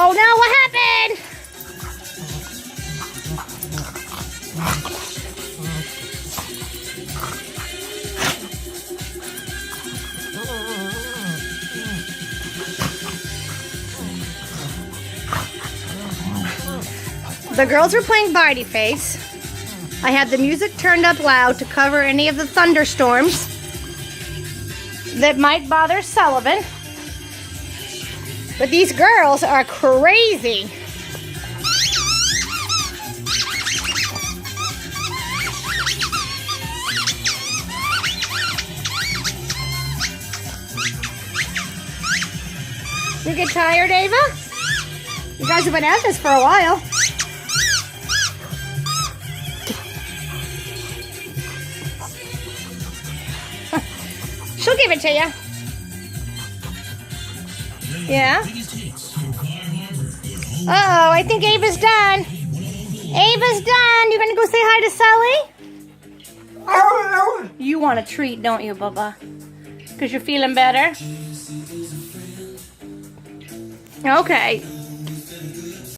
Oh no, what happened? The girls were playing bitey face. I had the music turned up loud to cover any of the thunderstorms that might bother Sullivan. But these girls are crazy. You get tired, Ava? You guys have been at this for a while. She'll give it to you. Yeah? Uh-oh, I think Ava's done. Ava's done. You gonna go say hi to Sully? You want a treat, don't you, Bubba? Because you're feeling better? Okay.